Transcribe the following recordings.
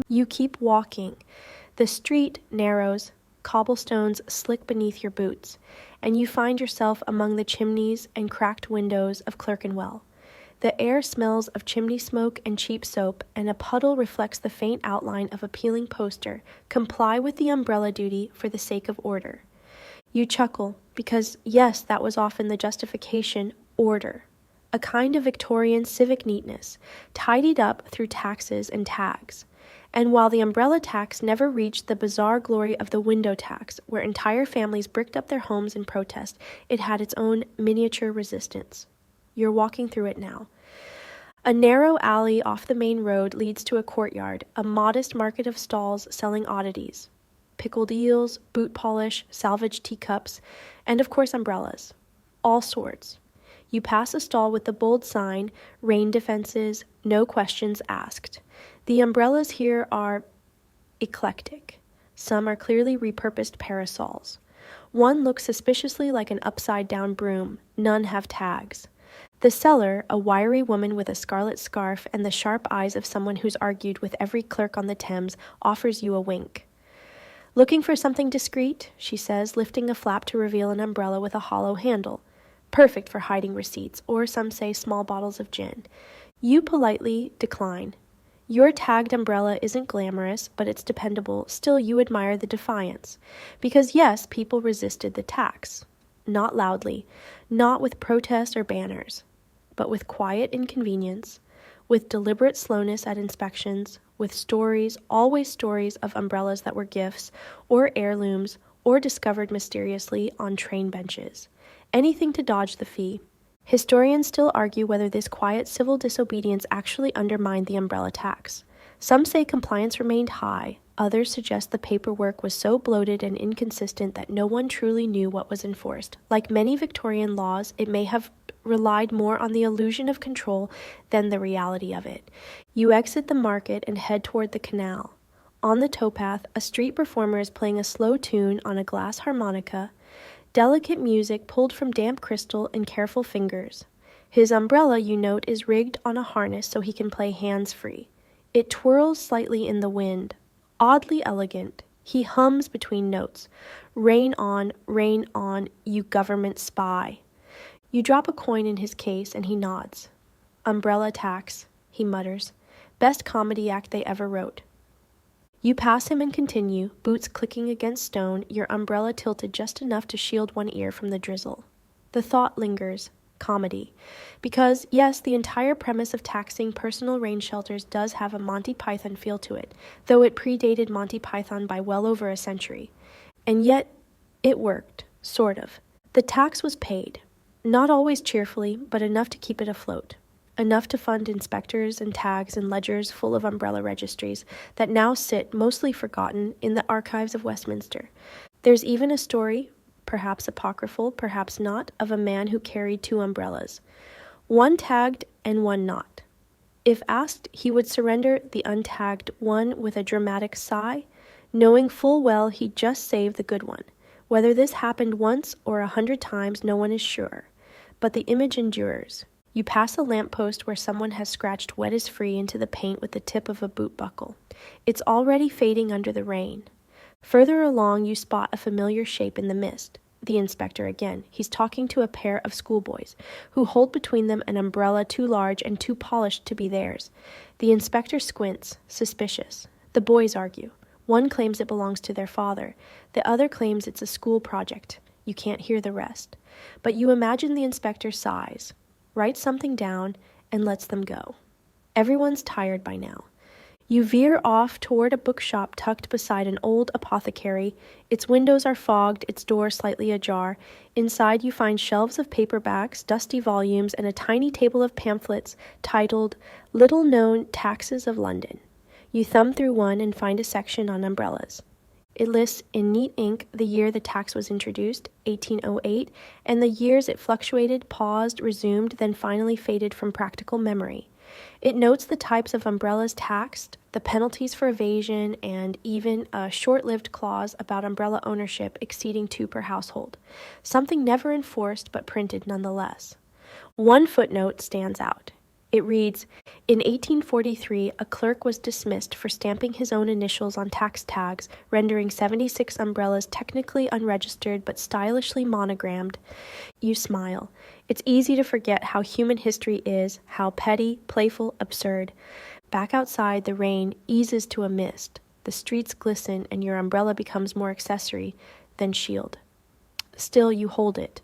You keep walking. The street narrows, cobblestones slick beneath your boots, and you find yourself among the chimneys and cracked windows of Clerkenwell. The air smells of chimney smoke and cheap soap, and a puddle reflects the faint outline of a peeling poster, "Comply with the umbrella duty for the sake of order." You chuckle, because yes, that was often the justification, order. A kind of Victorian civic neatness, tidied up through taxes and tags. And while the umbrella tax never reached the bizarre glory of the window tax, where entire families bricked up their homes in protest, it had its own miniature resistance. You're walking through it now. A narrow alley off the main road leads to a courtyard, a modest market of stalls selling oddities. Pickled eels, boot polish, salvaged teacups, and of course umbrellas. All sorts. You pass a stall with the bold sign, "Rain defenses, no questions asked." The umbrellas here are eclectic. Some are clearly repurposed parasols. One looks suspiciously like an upside-down broom. None have tags. The seller, a wiry woman with a scarlet scarf and the sharp eyes of someone who's argued with every clerk on the Thames, offers you a wink. "Looking for something discreet?" she says, lifting a flap to reveal an umbrella with a hollow handle. Perfect for hiding receipts, or some say small bottles of gin. You politely decline. Your tagged umbrella isn't glamorous, but it's dependable. Still, you admire the defiance. Because yes, people resisted the tax. Not loudly, not with protest or banners, but with quiet inconvenience, with deliberate slowness at inspections, with stories, always stories of umbrellas that were gifts, or heirlooms, or discovered mysteriously on train benches. Anything to dodge the fee. Historians still argue whether this quiet civil disobedience actually undermined the umbrella tax. Some say compliance remained high. Others suggest the paperwork was so bloated and inconsistent that no one truly knew what was enforced. Like many Victorian laws, it may have relied more on the illusion of control than the reality of it. You exit the market and head toward the canal. On the towpath, a street performer is playing a slow tune on a glass harmonica, delicate music pulled from damp crystal in careful fingers. His umbrella, you note, is rigged on a harness so he can play hands-free. It twirls slightly in the wind. Oddly elegant. He hums between notes. Rain on, you government spy." You drop a coin in his case and he nods. "Umbrella tax," he mutters. "Best comedy act they ever wrote." You pass him and continue, boots clicking against stone, your umbrella tilted just enough to shield one ear from the drizzle. The thought lingers. Comedy. Because, yes, the entire premise of taxing personal rain shelters does have a Monty Python feel to it, though it predated Monty Python by well over a century. And yet, it worked. Sort of. The tax was paid. Not always cheerfully, but enough to keep it afloat. Enough to fund inspectors and tags and ledgers full of umbrella registries that now sit, mostly forgotten, in the archives of Westminster. There's even a story, perhaps apocryphal, perhaps not, of a man who carried 2 umbrellas, one tagged and one not. If asked, he would surrender the untagged one with a dramatic sigh, knowing full well he'd just saved the good one. Whether this happened once or 100 times, no one is sure, but the image endures. You pass a lamppost where someone has scratched wet as free into the paint with the tip of a boot buckle. It's already fading under the rain. Further along, you spot a familiar shape in the mist. The inspector again. He's talking to a pair of schoolboys, who hold between them an umbrella too large and too polished to be theirs. The inspector squints, suspicious. The boys argue. One claims it belongs to their father. The other claims it's a school project. You can't hear the rest. But you imagine the inspector sighs, writes something down, and lets them go. Everyone's tired by now. You veer off toward a bookshop tucked beside an old apothecary. Its windows are fogged, its door slightly ajar. Inside you find shelves of paperbacks, dusty volumes, and a tiny table of pamphlets titled "Little Known Taxes of London." You thumb through one and find a section on umbrellas. It lists in neat ink the year the tax was introduced, 1808, and the years it fluctuated, paused, resumed, then finally faded from practical memory. It notes the types of umbrellas taxed, the penalties for evasion, and even a short-lived clause about umbrella ownership exceeding 2 per household, something never enforced but printed nonetheless. One footnote stands out. It reads, in 1843, a clerk was dismissed for stamping his own initials on tax tags, rendering 76 umbrellas technically unregistered but stylishly monogrammed. You smile. It's easy to forget how human history is, how petty, playful, absurd. Back outside, the rain eases to a mist. The streets glisten, and your umbrella becomes more accessory than shield. Still, you hold it,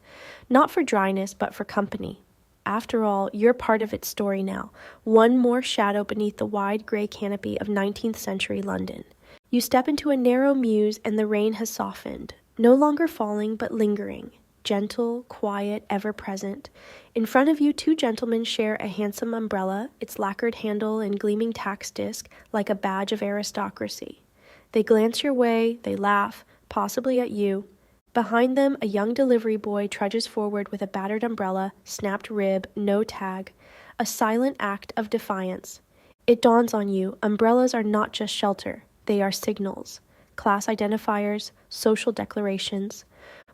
not for dryness, but for company. After all, you're part of its story now, one more shadow beneath the wide gray canopy of 19th century London. You step into a narrow mews, and the rain has softened, no longer falling, but lingering. Gentle, quiet, ever-present. In front of you, two gentlemen share a handsome umbrella, its lacquered handle and gleaming tax disc like a badge of aristocracy. They glance your way, they laugh, possibly at you. Behind them, a young delivery boy trudges forward with a battered umbrella, snapped rib, no tag, a silent act of defiance. It dawns on you, umbrellas are not just shelter, they are signals, class identifiers, social declarations.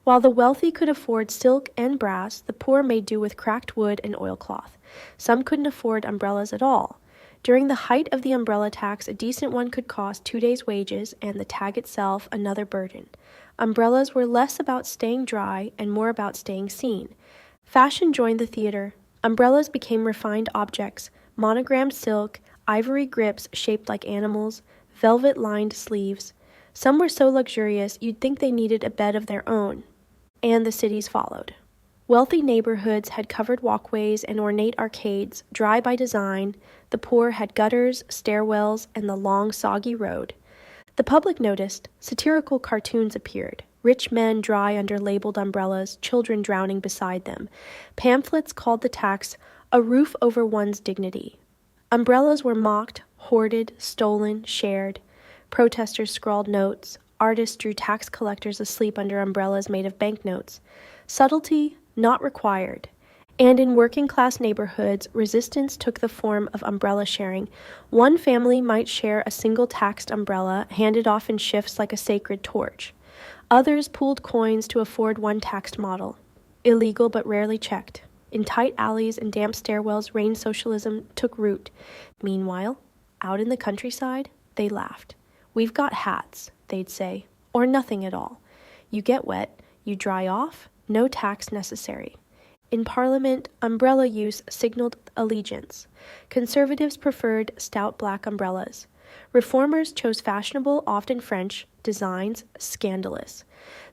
While the wealthy could afford silk and brass, the poor made do with cracked wood and oilcloth. Some couldn't afford umbrellas at all. During the height of the umbrella tax, a decent one could cost 2 days' wages, and the tag itself another burden. Umbrellas were less about staying dry and more about staying seen. Fashion joined the theater. Umbrellas became refined objects, monogrammed silk, ivory grips shaped like animals, velvet-lined sleeves. Some were so luxurious you'd think they needed a bed of their own. And the cities followed. Wealthy neighborhoods had covered walkways and ornate arcades, dry by design. The poor had gutters, stairwells, and the long, soggy road. The public noticed. Satirical cartoons appeared. Rich men dry under labeled umbrellas, children drowning beside them. Pamphlets called the tax a roof over one's dignity. Umbrellas were mocked, hoarded, stolen, shared. Protesters scrawled notes. Artists drew tax collectors asleep under umbrellas made of banknotes. Subtlety, not required. And in working-class neighborhoods, resistance took the form of umbrella sharing. One family might share a single taxed umbrella, handed off in shifts like a sacred torch. Others pooled coins to afford one taxed model. Illegal but rarely checked. In tight alleys and damp stairwells, rain socialism took root. Meanwhile, out in the countryside, they laughed. "We've got hats," they'd say, or nothing at all. You get wet, you dry off, no tax necessary. In Parliament, umbrella use signaled allegiance. Conservatives preferred stout black umbrellas. Reformers chose fashionable, often French, designs, scandalous.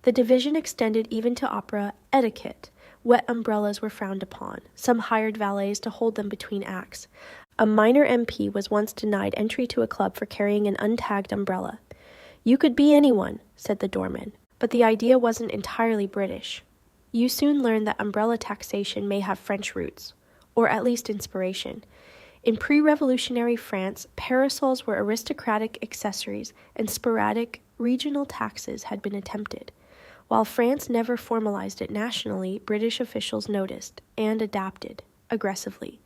The division extended even to opera etiquette. Wet umbrellas were frowned upon. Some hired valets to hold them between acts. A minor MP was once denied entry to a club for carrying an untagged umbrella. "You could be anyone," said the doorman, but the idea wasn't entirely British. You soon learned that umbrella taxation may have French roots, or at least inspiration. In pre-revolutionary France, parasols were aristocratic accessories, and sporadic, regional taxes had been attempted. While France never formalized it nationally, British officials noticed and adapted aggressively.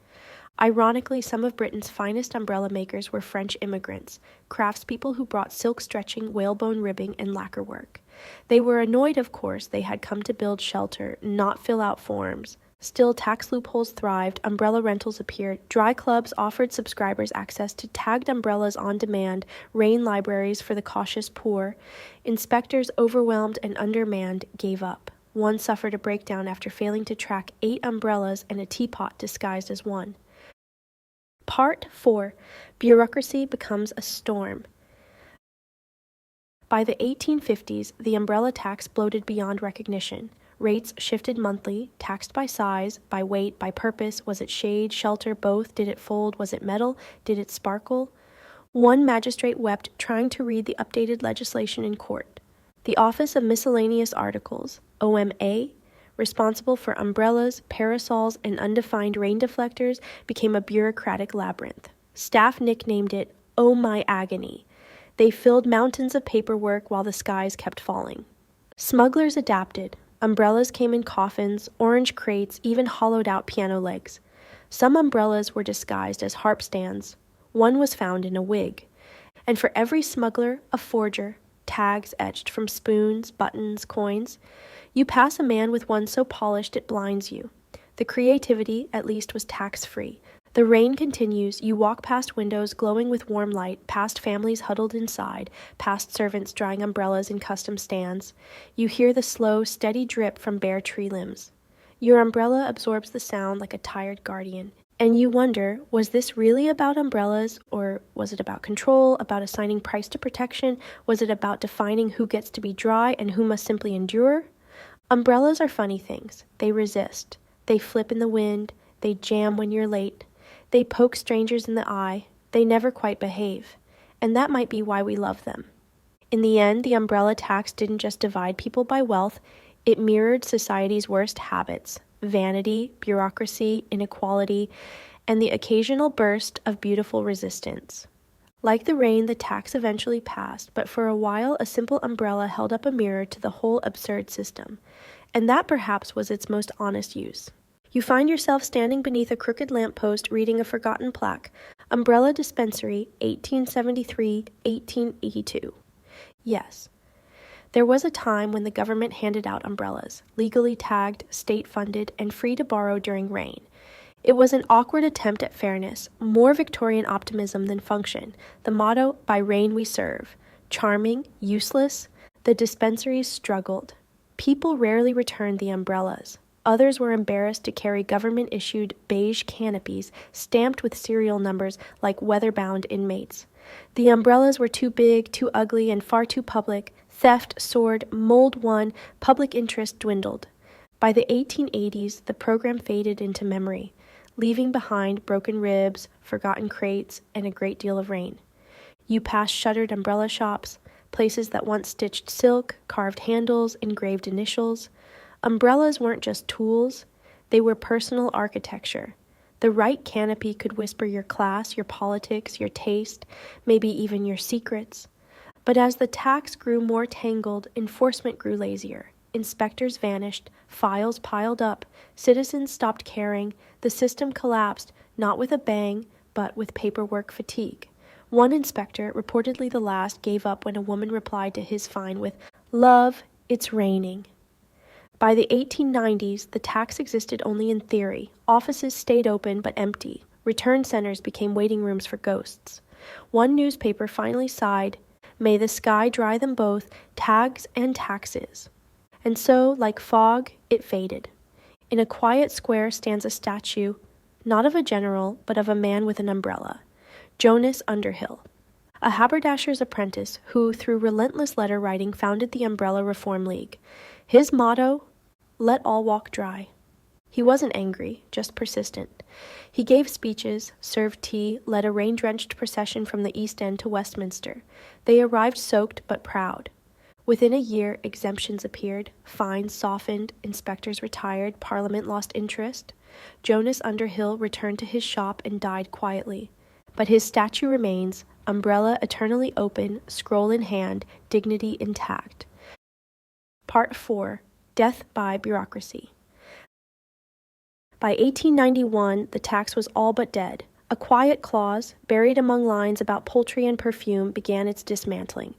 Ironically, some of Britain's finest umbrella makers were French immigrants, craftspeople who brought silk-stretching, whalebone ribbing, and lacquer work. They were annoyed, of course. They had come to build shelter, not fill out forms. Still, tax loopholes thrived, umbrella rentals appeared, dry clubs offered subscribers access to tagged umbrellas on demand, rain libraries for the cautious poor. Inspectors, overwhelmed and undermanned, gave up. One suffered a breakdown after failing to track 8 umbrellas and a teapot disguised as one. Part 4. Bureaucracy becomes a storm. By the 1850s, the umbrella tax bloated beyond recognition. Rates shifted monthly, taxed by size, by weight, by purpose. Was it shade, shelter, both? Did it fold? Was it metal? Did it sparkle? One magistrate wept trying to read the updated legislation in court. The Office of Miscellaneous Articles, OMA, responsible for umbrellas, parasols, and undefined rain deflectors, became a bureaucratic labyrinth. Staff nicknamed it, "Oh My Agony." They filled mountains of paperwork while the skies kept falling. Smugglers adapted. Umbrellas came in coffins, orange crates, even hollowed-out piano legs. Some umbrellas were disguised as harp stands. One was found in a wig. And for every smuggler, a forger, tags etched from spoons, buttons, coins. You pass a man with one so polished it blinds you. The creativity, at least, was tax-free. The rain continues. You walk past windows glowing with warm light, past families huddled inside, past servants drying umbrellas in custom stands. You hear the slow, steady drip from bare tree limbs. Your umbrella absorbs the sound like a tired guardian. And you wonder, was this really about umbrellas? Or was it about control, about assigning price to protection? Was it about defining who gets to be dry and who must simply endure? Umbrellas are funny things. They resist. They flip in the wind. They jam when you're late. They poke strangers in the eye. They never quite behave. And that might be why we love them. In the end, the umbrella tax didn't just divide people by wealth, it mirrored society's worst habits: vanity, bureaucracy, inequality, and the occasional burst of beautiful resistance. Like the rain, the tax eventually passed, but for a while a simple umbrella held up a mirror to the whole absurd system, and that perhaps was its most honest use. You find yourself standing beneath a crooked lamppost reading a forgotten plaque, Umbrella Dispensary, 1873-1882. Yes. There was a time when the government handed out umbrellas, legally tagged, state-funded, and free to borrow during rain. It was an awkward attempt at fairness, more Victorian optimism than function. The motto, "By rain we serve." Charming, useless, the dispensaries struggled. People rarely returned the umbrellas. Others were embarrassed to carry government-issued beige canopies stamped with serial numbers like weather-bound inmates. The umbrellas were too big, too ugly, and far too public. Theft soared, mold won, public interest dwindled. By the 1880s, the program faded into memory, leaving behind broken ribs, forgotten crates, and a great deal of rain. You pass shuttered umbrella shops, places that once stitched silk, carved handles, engraved initials. Umbrellas weren't just tools, they were personal architecture. The right canopy could whisper your class, your politics, your taste, maybe even your secrets. But as the tax grew more tangled, enforcement grew lazier. Inspectors vanished, files piled up, citizens stopped caring, the system collapsed, not with a bang, but with paperwork fatigue. One inspector, reportedly the last, gave up when a woman replied to his fine with, "Love, it's raining." By the 1890s, the tax existed only in theory. Offices stayed open but empty. Return centers became waiting rooms for ghosts. One newspaper finally sighed, "May the sky dry them both, tags and taxes." And so, like fog, it faded. In a quiet square stands a statue, not of a general, but of a man with an umbrella, Jonas Underhill, a haberdasher's apprentice who, through relentless letter writing, founded the Umbrella Reform League. His motto, "Let all walk dry." He wasn't angry, just persistent. He gave speeches, served tea, led a rain-drenched procession from the East End to Westminster. They arrived soaked but proud. Within a year, exemptions appeared, fines softened, inspectors retired, Parliament lost interest. Jonas Underhill returned to his shop and died quietly. But his statue remains, umbrella eternally open, scroll in hand, dignity intact. Part 4. Death by Bureaucracy. By 1891, the tax was all but dead. A quiet clause, buried among lines about poultry and perfume, began its dismantling.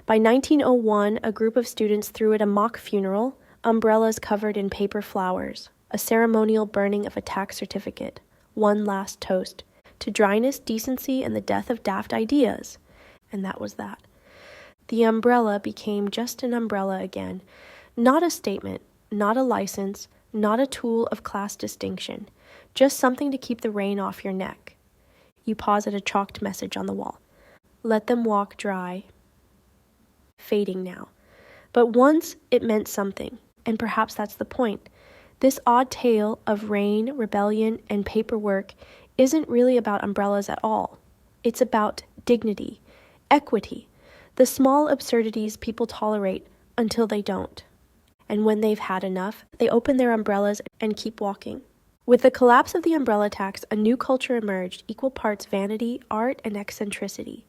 By 1901, a group of students threw it a mock funeral, umbrellas covered in paper flowers, a ceremonial burning of a tax certificate, one last toast, to dryness, decency, and the death of daft ideas. And that was that. The umbrella became just an umbrella again, not a statement, not a license, not a tool of class distinction, just something to keep the rain off your neck. You pause at a chalked message on the wall. Let them walk dry. Fading now. But once it meant something, and perhaps that's the point. This odd tale of rain, rebellion, and paperwork isn't really about umbrellas at all. It's about dignity, equity, the small absurdities people tolerate until they don't. And when they've had enough, they open their umbrellas and keep walking. With the collapse of the umbrella tax, a new culture emerged, equal parts vanity, art, and eccentricity.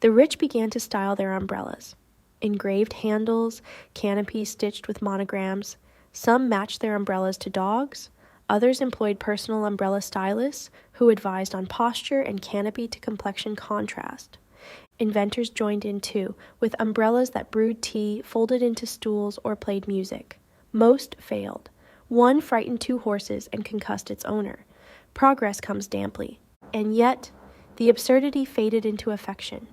The rich began to style their umbrellas. Engraved handles, canopies stitched with monograms. Some matched their umbrellas to dogs. Others employed personal umbrella stylists who advised on posture and canopy to complexion contrast. Inventors joined in too, with umbrellas that brewed tea, folded into stools, or played music. Most failed. One frightened two horses and concussed its owner. Progress comes damply. And yet, the absurdity faded into affection.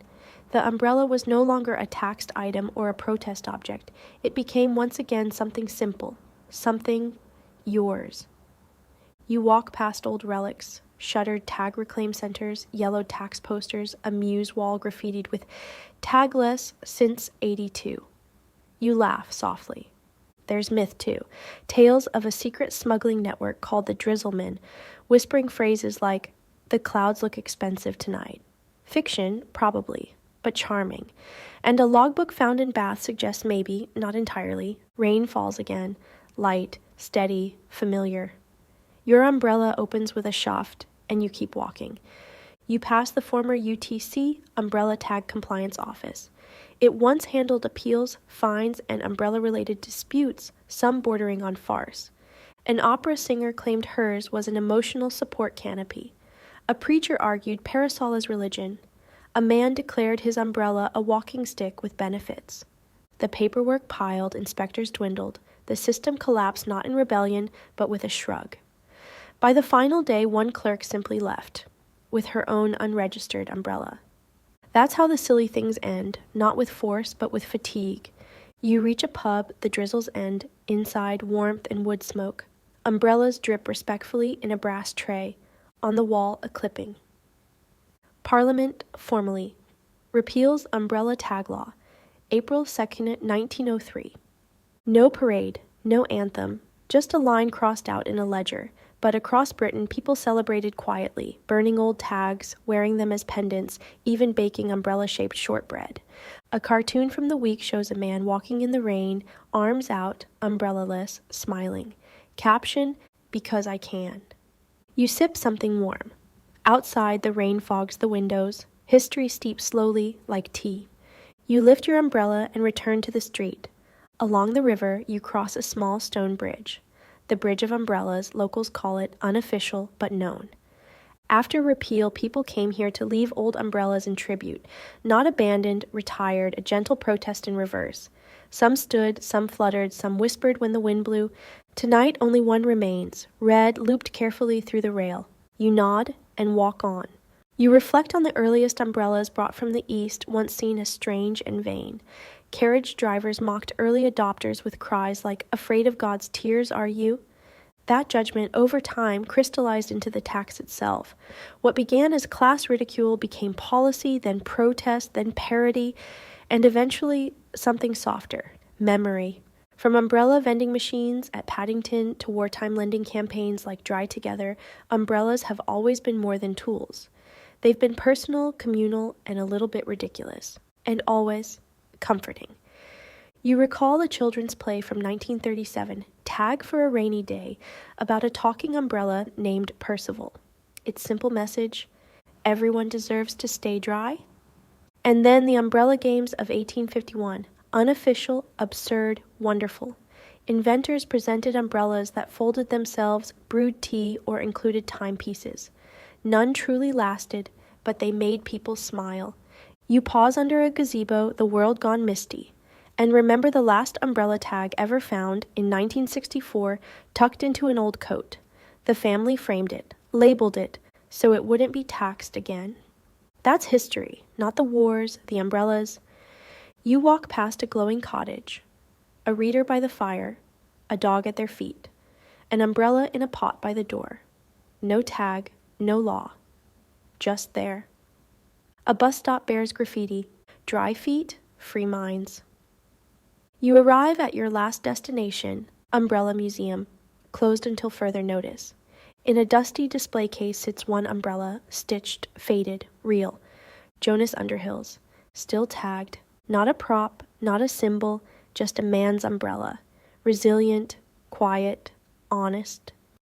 The umbrella was no longer a taxed item or a protest object. It became once again something simple, something yours. You walk past old relics, shuttered tag reclaim centers, yellowed tax posters, a muse wall graffitied with tagless since '82. You laugh softly. There's myth, too. Tales of a secret smuggling network called the Drizzlemen, whispering phrases like, "The clouds look expensive tonight." Fiction, probably, but charming. And a logbook found in Bath suggests maybe, not entirely, rain falls again, light, steady, familiar. Your umbrella opens with a shaft, and you keep walking. You pass the former UTC Umbrella Tag Compliance Office. It once handled appeals, fines, and umbrella-related disputes, some bordering on farce. An opera singer claimed hers was an emotional support canopy. A preacher argued parasol is religion. A man declared his umbrella a walking stick with benefits. The paperwork piled, inspectors dwindled. The system collapsed not in rebellion, but with a shrug. By the final day, one clerk simply left, with her own unregistered umbrella. That's how the silly things end, not with force, but with fatigue. You reach a pub, the drizzles end, inside warmth and wood smoke. Umbrellas drip respectfully in a brass tray. On the wall, a clipping. Parliament, formally. Repeals Umbrella Tag Law. April 2nd, 1903. No parade, no anthem, just a line crossed out in a ledger. But across Britain, people celebrated quietly, burning old tags, wearing them as pendants, even baking umbrella-shaped shortbread. A cartoon from the week shows a man walking in the rain, arms out, umbrella-less, smiling. Caption, "Because I can." You sip something warm. Outside, the rain fogs the windows. History steeps slowly, like tea. You lift your umbrella and return to the street. Along the river, you cross a small stone bridge. The Bridge of Umbrellas, locals call it, unofficial but known. After repeal, people came here to leave old umbrellas in tribute, not abandoned, retired, a gentle protest in reverse. Some stood, some fluttered, some whispered when the wind blew. Tonight only one remains, red, looped carefully through the rail. You nod and walk on. You reflect on the earliest umbrellas brought from the East, once seen as strange and vain. Carriage drivers mocked early adopters with cries like, "Afraid of God's tears, are you?" That judgment, over time, crystallized into the tax itself. What began as class ridicule became policy, then protest, then parody, and eventually something softer, memory. From umbrella vending machines at Paddington to wartime lending campaigns like Dry Together, umbrellas have always been more than tools. They've been personal, communal, and a little bit ridiculous. And always comforting. You recall the children's play from 1937, Tag for a Rainy Day, about a talking umbrella named Percival. Its simple message, everyone deserves to stay dry. And then the umbrella games of 1851, unofficial, absurd, wonderful. Inventors presented umbrellas that folded themselves, brewed tea, or included timepieces. None truly lasted, but they made people smile. You pause under a gazebo, the world gone misty, and remember the last umbrella tag ever found in 1964 tucked into an old coat. The family framed it, labeled it, so it wouldn't be taxed again. That's history, not the wars, the umbrellas. You walk past a glowing cottage, a reader by the fire, a dog at their feet, an umbrella in a pot by the door. No tag, no law, just there. A bus stop bears graffiti, dry feet, free minds. You arrive at your last destination, Umbrella Museum, closed until further notice. In a dusty display case sits one umbrella, stitched, faded, real. Jonas Underhill's, still tagged, not a prop, not a symbol, just a man's umbrella. Resilient, quiet, honest,